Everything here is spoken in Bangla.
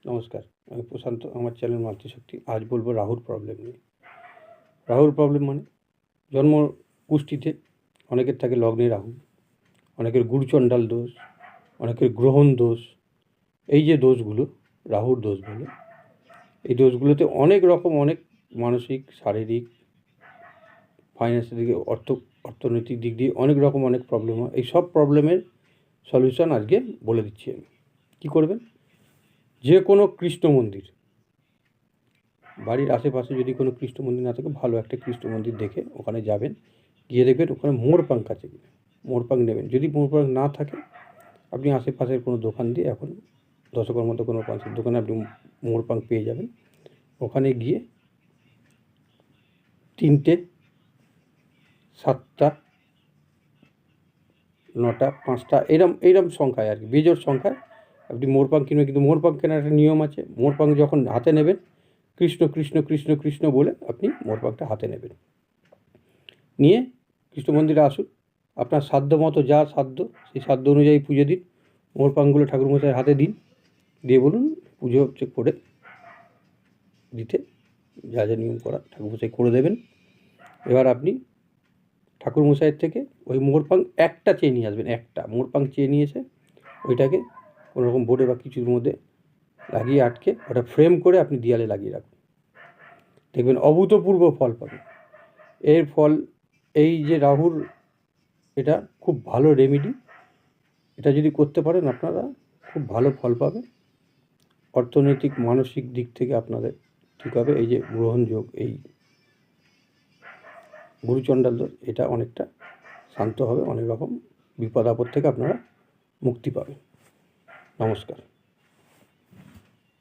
নমস্কার, আমি প্রশান্ত। আমার চ্যানেল মাতৃশক্তি। আজ বলবো রাহুর প্রবলেম নিয়ে। রাহুর প্রবলেম মানে জন্ম কুষ্ঠিতে অনেকের থাকে লগ্নে রাহু, অনেকের গুরুচণ্ডাল দোষ, অনেকের গ্রহণ দোষ। এই যে দোষগুলো রাহুর দোষ বলে, এই দোষগুলোতে অনেক রকম অনেক মানসিক, শারীরিক, ফাইন্যান্সের দিকে, অর্থনৈতিক দিক দিয়ে অনেক রকম অনেক প্রবলেম হয়। এই সব প্রবলেমের সলিউশন আজকে বলে দিচ্ছি আমি। কী করবেন? যে কোনো কৃষ্ণ মন্দির, বাড়ির আশেপাশে যদি কোনো কৃষ্ণ মন্দির না থাকে, ভালো একটা কৃষ্ণ মন্দির দেখে ওখানে যাবেন। গিয়ে দেখবেন ওখানে মোরপাঙ্ক আছে কিনা, মোরপাঙ্ক নেবেন। যদি মোরপাঙ্ক না থাকে, আপনি আশেপাশের কোনো দোকান দিয়ে, এখন দশকর্মার মতো কোনো পাঁচের দোকানে আপনি মোরপাঙ্ক পেয়ে যাবেন। ওখানে গিয়ে 3টে, 7টা, 9টা, 5টা এইরকম সংখ্যায় আর কি, বেজোড় সংখ্যায় আপনি মোরপাঙ্ক কিনবেন। কিন্তু মোরপাঙ্ক কেনার একটা নিয়ম আছে। মোরপাঙ্ক যখন হাতে নেবেন, কৃষ্ণ কৃষ্ণ কৃষ্ণ কৃষ্ণ বলে আপনি মোরপাঙ্কটা হাতে নেবেন। নিয়ে কৃষ্ণ মন্দিরে আসুন। আপনার সাধ্য মতো যা সাধ্য, সেই সাধ্য অনুযায়ী পুজো দিন। মোরপাঙ্কগুলো ঠাকুরমশাইয়ের হাতে দিন, দিয়ে বলুন পুজো হচ্ছে করে দিতে, যা যা নিয়ম করা ঠাকুরমশাই করে দেবেন। এবার আপনি ঠাকুরমশাইয়ের থেকে ওই মোরপাঙ্ক একটা চেয়ে নিয়ে আসবেন। একটা মোরপাঙ্ক চেয়ে নিয়ে এসে ওইটাকে কোনো রকম বোর্ডে বা কিছুর মধ্যে লাগিয়ে আটকে ওটা ফ্রেম করে আপনি দেয়ালে লাগিয়ে রাখুন। দেখবেন অভূতপূর্ব ফল পাবেন। এর ফল, এই যে রাহুর, এটা খুব ভালো রেমেডি। এটা যদি করতে পারেন আপনারা খুব ভালো ফল পাবেন। অর্থনৈতিক, মানসিক দিক থেকে আপনাদের ঠিক হবে। এই যে গ্রহণযোগ, এই গুরুচণ্ডাল দোষ, এটা অনেকটা শান্ত হবে। অনেক রকম বিপদ আপদ থেকে আপনারা মুক্তি পাবেন। নমস্কার।